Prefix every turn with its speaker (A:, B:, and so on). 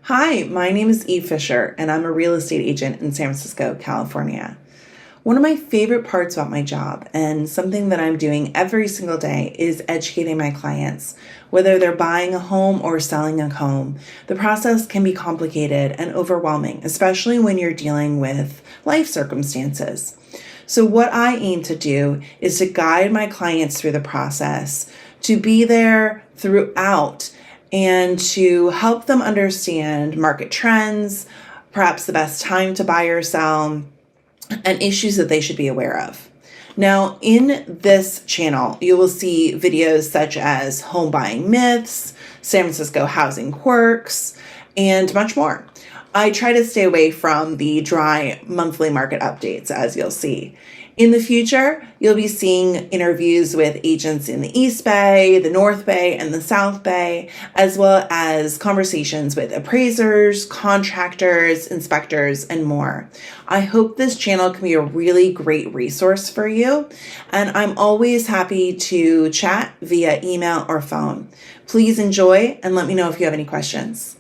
A: Hi, my name is Eve Fisher, and I'm a real estate agent in San Francisco, California. One of my favorite parts about my job, and something that I'm doing every single day, is educating my clients. Whether they're buying a home or selling a home, the process can be complicated and overwhelming, especially when you're dealing with life circumstances. So, what I aim to do is to guide my clients through the process, to be there throughout and to help them understand market trends, perhaps the best time to buy or sell, and issues that they should be aware of. Now, in this channel, you will see videos such as home buying myths, San Francisco housing quirks, and much more. I try to stay away from the dry monthly market updates, as you'll see. In the future, you'll be seeing interviews with agents in the East Bay, the North Bay, and the South Bay, as well as conversations with appraisers, contractors, inspectors, and more. I hope this channel can be a really great resource for you, and I'm always happy to chat via email or phone. Please enjoy and let me know if you have any questions.